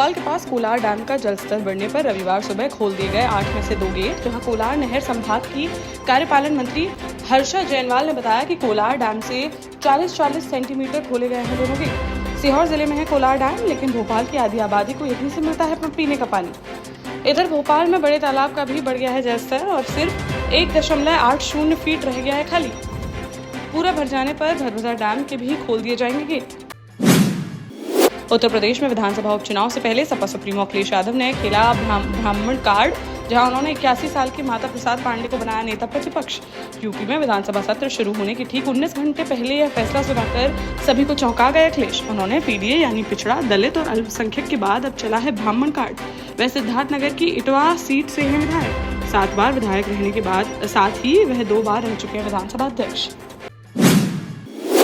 भोपाल के पास कोलार डैम का जलस्तर बढ़ने पर रविवार सुबह खोल दिए गए 8 में से 2 गेट, जहां कोलार नहर संभाग की कार्यपालन मंत्री हर्षा जैनवाल ने बताया कि कोलार डैम से 40-40 सेंटीमीटर खोले गए हैं दोनों गेट। सीहोर जिले में है कोलार डैम, लेकिन भोपाल की आधी आबादी को यहीं से मिलता है पीने का पानी। इधर भोपाल में बड़े तालाब का भी बढ़ गया है जलस्तर और सिर्फ 1.80 फीट रह गया है खाली। पूरा भर जाने पर भरभजा डैम के भी खोल दिए जाएंगे गेट। उत्तर प्रदेश में विधानसभा उपचुनाव से पहले सपा सुप्रीमो अखिलेश यादव ने खेला ब्राह्मण कार्ड, जहां उन्होंने 81 साल के माता प्रसाद पांडे को बनाया नेता प्रतिपक्ष। यूपी में विधानसभा सत्र शुरू होने के ठीक 19 घंटे पहले यह फैसला सुनाकर सभी को चौंका गए अखिलेश। उन्होंने पीडीए यानी पिछड़ा, दलित और अल्पसंख्यक के बाद अब चला है ब्राह्मण कार्ड। वह सिद्धार्थनगर की इटवा सीट से हैं विधायक। 7 बार विधायक रहने के बाद साथ ही वह 2 बार रह चुके हैं विधानसभा अध्यक्ष।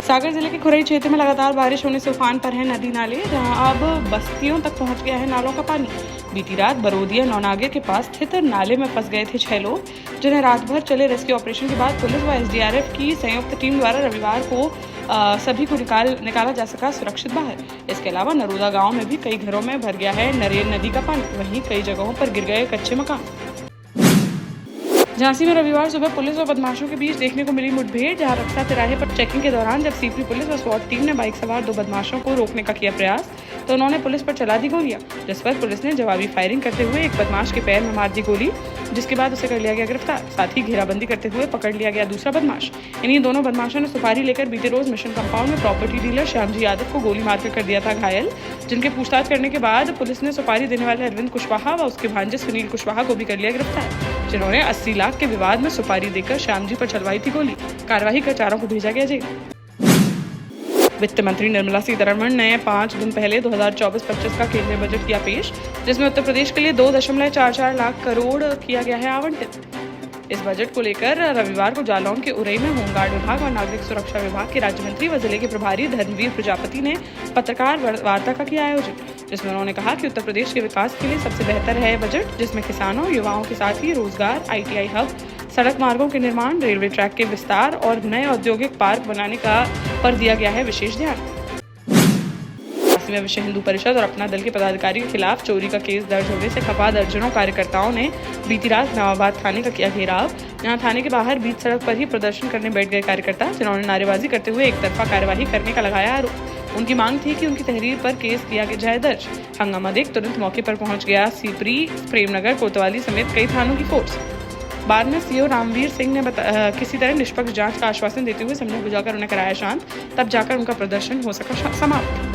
सागर जिले के खुरई क्षेत्र में लगातार बारिश होने से उफान पर है नदी नाले, जहां अब बस्तियों तक पहुंच गया है नालों का पानी। बीती रात बरोदिया नौनागे के पास स्थित नाले में फंस गए थे 6 लोग, जिन्हें रात भर चले रेस्क्यू ऑपरेशन के बाद पुलिस व एसडीआरएफ की संयुक्त टीम द्वारा रविवार को सभी को निकाला जा सका सुरक्षित बाहर। इसके अलावा नरोदा गाँव में भी कई घरों में भर गया है नरेर नदी का पानी। वहीं कई जगहों पर गिर गए कच्चे मकान। झांसी में रविवार सुबह पुलिस और बदमाशों के बीच देखने को मिली मुठभेड़, जहां रक्षा तिराहे पर चेकिंग के दौरान जब सीपी पुलिस और स्वाट टीम ने बाइक सवार 2 बदमाशों को रोकने का किया प्रयास, तो उन्होंने पुलिस पर चला दी गोलियां, जिस पर पुलिस ने जवाबी फायरिंग करते हुए एक बदमाश के पैर में मार दी गोली, जिसके बाद उसे कर लिया गया गिरफ्तार। साथ ही घेराबंदी करते हुए पकड़ लिया गया दूसरा बदमाश। इन्हीं दोनों बदमाशों ने सुपारी लेकर बीते रोज मिशन कंपाउंड में प्रॉपर्टी डीलर श्यामजी यादव को गोली मारकर कर दिया था घायल, जिनके पूछताछ करने के बाद पुलिस ने सुपारी देने वाले अरविंद कुशवाहा व उसके भांजे सुनील कुशवाहा को भी कर लिया गिरफ्तार, जिन्होंने 80 लाख के विवाद में सुपारी देकर श्यामजी पर चलवाई थी गोली। कार्रवाई कर चारों को भेजा गया जेल। वित्त मंत्री निर्मला सीतारमण ने 5 दिन पहले 2024-25 का केंद्रीय बजट किया पेश, जिसमें उत्तर प्रदेश के लिए 2.44 लाख करोड़ किया गया है आवंटित। इस बजट को लेकर रविवार को जालौन के उरई में होमगार्ड विभाग और नागरिक सुरक्षा विभाग के राज्य मंत्री व जिले के प्रभारी धर्मवीर प्रजापति ने पत्रकार वार्ता का किया आयोजन, जिसमें उन्होंने कहा कि उत्तर प्रदेश के विकास के लिए सबसे बेहतर है बजट, जिसमें किसानों, युवाओं के साथ ही रोजगार, ITI हब, सड़क मार्गों के निर्माण, रेलवे ट्रैक के विस्तार और नए औद्योगिक पार्क बनाने का पर दिया गया है विशेष ध्यान। में विश्व हिंदू परिषद और अपना दल के पदाधिकारी के खिलाफ चोरी का केस दर्ज होने से खफा दर्जनों कार्यकर्ताओं ने बीती रात नवाबाद थाने का किया घेराव। यहां थाने के बाहर बीच सड़क पर ही प्रदर्शन करने बैठ गए कार्यकर्ता, जिन्होंने नारेबाजी करते हुए एक तरफा कार्यवाही करने का लगाया आरोप। उनकी मांग थी कि उनकी तहरीर पर केस किया जाए दर्ज। हंगामा देख तुरंत मौके पर पहुंच गया सीपरी, प्रेमनगर, कोतवाली समेत कई थानों की फोर्स। बाद में सीओ रामवीर सिंह ने किसी तरह निष्पक्ष जांच का आश्वासन देते हुए समझा बुझाकर उन्हें कराया शांत, तब जाकर उनका प्रदर्शन हो सका समाप्त।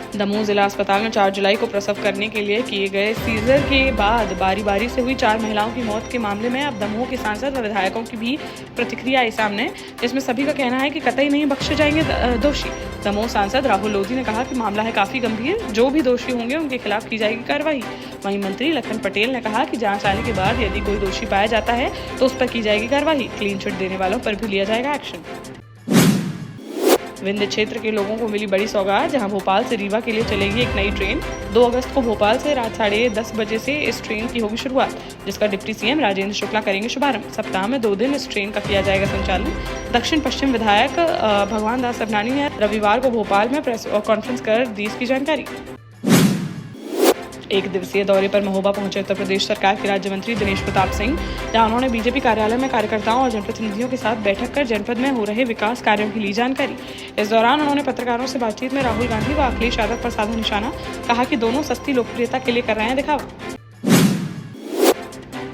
दमोह जिला अस्पताल में 4 जुलाई को प्रसव करने के लिए किए गए सीजर के बाद बारी बारी से हुई 4 महिलाओं की मौत के मामले में अब दमोह के सांसद व विधायकों की भी प्रतिक्रिया आई सामने, जिसमें सभी का कहना है कि कतई नहीं बख्शे जाएंगे दोषी। दमोह सांसद राहुल लोधी ने कहा कि मामला है काफी गंभीर, जो भी दोषी होंगे उनके खिलाफ की जाएगी कार्रवाई। वहीं मंत्री लखन पटेल ने कहा कि जांच आने के बाद यदि कोई दोषी पाया जाता है तो उस पर की जाएगी कार्रवाई। क्लीन चिट देने वालों पर भी लिया जाएगा एक्शन। विंध्य क्षेत्र के लोगों को मिली बड़ी सौगात, जहां भोपाल से रीवा के लिए चलेगी एक नई ट्रेन। 2 अगस्त को भोपाल से रात 10:30 बजे से इस ट्रेन की होगी शुरुआत, जिसका डिप्टी सीएम राजेंद्र शुक्ला करेंगे शुभारंभ। सप्ताह में 2 दिन इस ट्रेन का किया जाएगा संचालन। दक्षिण पश्चिम विधायक भगवान दास सबनानी ने रविवार को भोपाल में प्रेस कॉन्फ्रेंस कर दी इसकी जानकारी। 1 दिवसीय दौरे पर महोबा पहुंचे उत्तर प्रदेश सरकार के राज्य मंत्री दिनेश प्रताप सिंह, जहां उन्होंने बीजेपी कार्यालय में कार्यकर्ताओं और जनप्रतिनिधियों के साथ बैठक कर जनपद में हो रहे विकास कार्यों की ली जानकारी। इस दौरान उन्होंने पत्रकारों से बातचीत में राहुल गांधी व अखिलेश यादव पर साधा निशाना, कहा कि दोनों सस्ती लोकप्रियता के लिए कर रहे हैं दिखावा।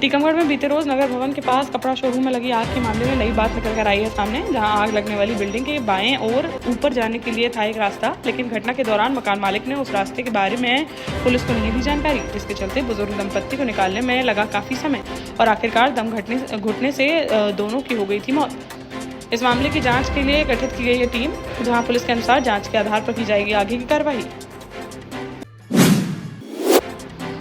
टीकमगढ़ में बीते रोज नगर भवन के पास कपड़ा शोरूम में लगी आग के मामले में नई बात निकल कर आई है सामने, जहां आग लगने वाली बिल्डिंग के बाएं ओर ऊपर जाने के लिए था एक रास्ता, लेकिन घटना के दौरान मकान मालिक ने उस रास्ते के बारे में पुलिस को नहीं दी जानकारी, जिसके चलते बुजुर्ग दंपत्ति को निकालने में लगा काफी समय और आखिरकार दम घुटने से दोनों की हो गई थी मौत। इस मामले की जाँच के लिए गठित की गई है टीम, जहाँ पुलिस के अनुसार जाँच के आधार पर की जाएगी आगे की कार्रवाई।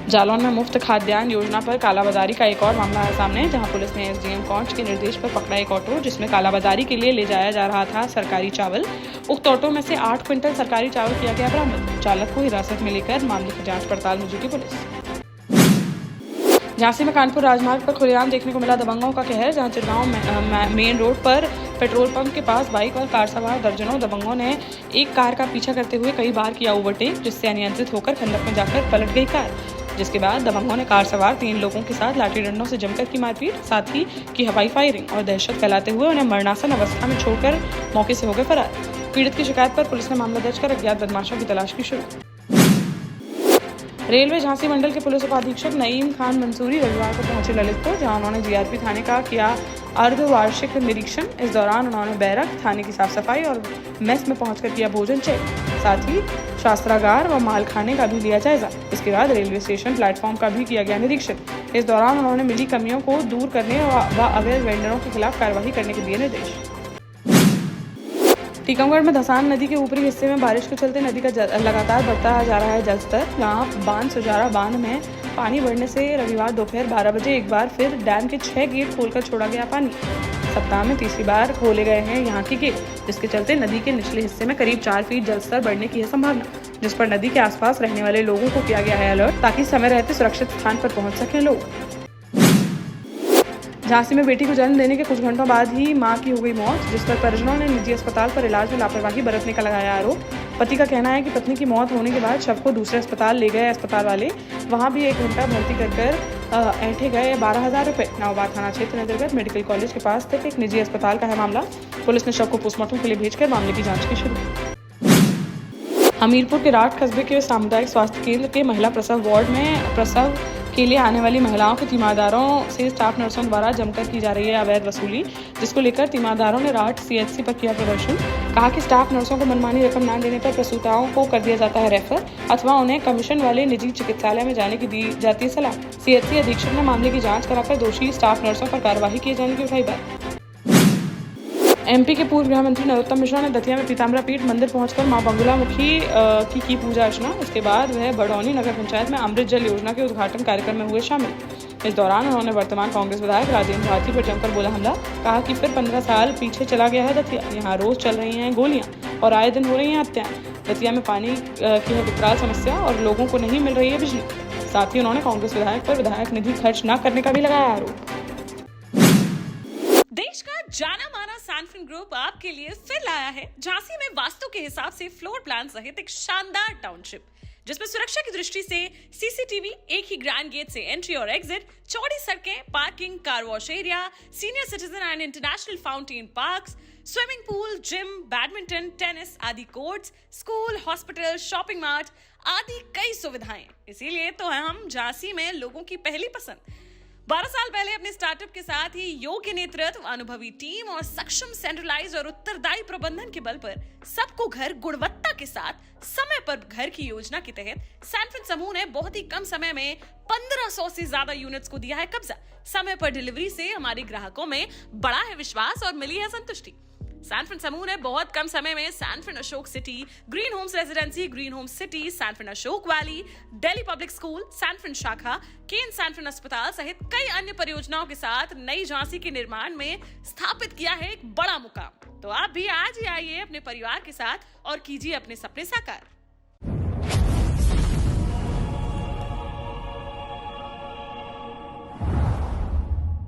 जालौन में मुफ्त खाद्यान्न योजना पर कालाबाजारी का एक और मामला है सामने, जहां पुलिस ने एसडीएम कौंच के निर्देश पर पकड़ा एक ऑटो, जिसमें कालाबाजारी के लिए ले जाया जा रहा था सरकारी चावल। उक्त ऑटो में से 8 क्विंटल सरकारी चावल किया गया बरामद। चालक को हिरासत में लेकर मामले की जांच पड़ताल में जुटी पुलिस। झांसी में कानपुर राजमार्ग पर खुलेआम देखने को मिला दबंगों का कहर, जहां चिरगांव मेन रोड पर पेट्रोल पंप के पास बाइक और कार सवार दर्जनों दबंगों ने एक कार का पीछा करते हुए कई बार किया ओवरटेक, जिससे अनियंत्रित होकर खंडक में जाकर पलट गई कार। जिसके बाद दबंगों ने कार सवार 3 लोगों के साथ लाठी डंडों से जमकर की मारपीट, साथ ही की हवाई फायरिंग और दहशत फैलाते हुए उन्हें मरणासन अवस्था में छोड़कर मौके से हो गए फरार। पीड़ित की शिकायत पर पुलिस ने मामला दर्ज कर अज्ञात बदमाशों की तलाश की शुरू। रेलवे झांसी मंडल के पुलिस उपाधीक्षक नईम खान मंसूरी रविवार को पहुंचे ललितपुर, जहां उन्होंने जीआरपी थाने का किया अर्धवार्षिक निरीक्षण। इस दौरान उन्होंने बैरक, थाने की साफ सफाई और मेस में पहुंचकर किया भोजन चेक, साथ ही शास्त्रागार व मालखाने का भी लिया जायजा। इसके बाद रेलवे स्टेशन प्लेटफॉर्म का भी किया गया निरीक्षण। इस दौरान उन्होंने मिली कमियों को दूर करने व अवैध वेंडरों के खिलाफ कार्रवाई करने के दिए निर्देश। टीकमगढ़ में धसान नदी के ऊपरी हिस्से में बारिश के चलते नदी का लगातार बढ़ता जा रहा है जलस्तर, जहां बांध सुजारा बांध में पानी बढ़ने से रविवार दोपहर 12 बजे एक बार फिर डैम के 6 गेट खोलकर छोड़ा गया पानी। सप्ताह में तीसरी बार खोले गए हैं यहां के गेट, जिसके चलते नदी के निचले हिस्से में करीब 4 फीट जलस्तर बढ़ने की है संभावना, जिस पर नदी के आसपास रहने वाले लोगों को किया गया है अलर्ट, ताकि समय रहते सुरक्षित स्थान पर पहुंच सकें लोग। झांसी में बेटी को जन्म देने के कुछ घंटों बाद ही मां की हो गई मौत, जिस पर परिजनों ने निजी अस्पताल पर इलाज में लापरवाही बरतने का लगाया आरोप। पति का कहना है कि पत्नी की मौत होने के बाद शव को दूसरे अस्पताल ले गए अस्पताल वाले, वहां भी 1 घंटा भर्ती कर ऐंठे गए 12,000 रुपए। नौबाद थाना क्षेत्र अंतर्गत मेडिकल कॉलेज के पास स्थित एक निजी अस्पताल का है मामला। पुलिस ने शव को पोस्टमार्टम के लिए भेजकर मामले की जाँच की शुरू। हमीरपुर के राठ कस्बे के सामुदायिक स्वास्थ्य केंद्र के महिला प्रसव वार्ड में प्रसव के लिए आने वाली महिलाओं के तीमारदारों से स्टाफ नर्सों द्वारा जमकर की जा रही है अवैध वसूली, जिसको लेकर तीमारदारों ने राठ सीएचसी पर किया प्रदर्शन। कहा कि स्टाफ नर्सों को मनमानी रकम न देने पर प्रसूताओं को कर दिया जाता है रेफर, अथवा उन्हें कमीशन वाले निजी चिकित्सालय में जाने की दी जाती है सलाह। सीएचसी अधीक्षक ने मामले की जाँच कराकर दोषी स्टाफ नर्सों पर कार्रवाई किए जाने की उठाई बात। एमपी के पूर्व गृह मंत्री नरोत्तम मिश्रा ने दतिया में पीताम्बरा पीठ मंदिर पहुंचकर मां बंगुलामुखी की पूजा अर्चना। इसके बाद वह बड़ौनी नगर पंचायत में अमृत जल योजना के उद्घाटन कार्यक्रम में हुए शामिल। इस दौरान उन्होंने वर्तमान कांग्रेस विधायक राजेंद्र भारती पर जमकर बोला हमला। कहा कि फिर 15 साल पीछे चला गया है दतिया, यहाँ रोज चल रही हैं गोलियां और आए दिन हो रही हैं हत्याएं। दतिया में पानी की है विकराल समस्या और लोगों को नहीं मिल रही है बिजली। साथ ही उन्होंने कांग्रेस विधायक पर विधायक निधि खर्च न करने का भी लगाया आरोप। देश का जाना माना सैनफिन ग्रुप आपके लिए फिर लाया है झांसी में वास्तु के हिसाब से फ्लोर प्लान सहित एक शानदार टाउनशिप, जिसमें सुरक्षा की दृष्टि से सीसीटीवी, एक ही ग्रैंड गेट से एंट्री और एग्जिट, चौड़ी सड़कें, parking, car wash area, senior citizen and international fountain parks, swimming pool, gym, badminton, tennis आदि courts, school, hospital, shopping mart आदि कई सुविधाएं। इसीलिए तो हम झांसी में लोगों की पहली पसंद। 12 साल पहले अपने स्टार्टअप के साथ ही योग्य नेतृत्व, अनुभवी टीम और सक्षम सेंट्रलाइज और उत्तरदायी प्रबंधन के बल पर सबको घर गुणवत्ता के साथ समय पर घर की योजना के तहत सैनफिन समूह ने बहुत ही कम समय में 1500 से ज्यादा यूनिट्स को दिया है कब्जा। समय पर डिलीवरी से हमारे ग्राहकों में बढ़ा है विश्वास और मिली है संतुष्टि। सैनफिन समूह ने बहुत कम समय में Sanfin Ashok city, green homes residency, green homes city, Sanfin Ashok valley, Delhi public school, Sanfin शाखा, केन सैनफिन अस्पताल सहित कई अन्य परियोजनाओं के साथ नई झांसी के निर्माण में स्थापित किया है एक बड़ा मुकाम। तो आप भी आज ही आइए अपने परिवार के साथ और कीजिए अपने सपने साकार।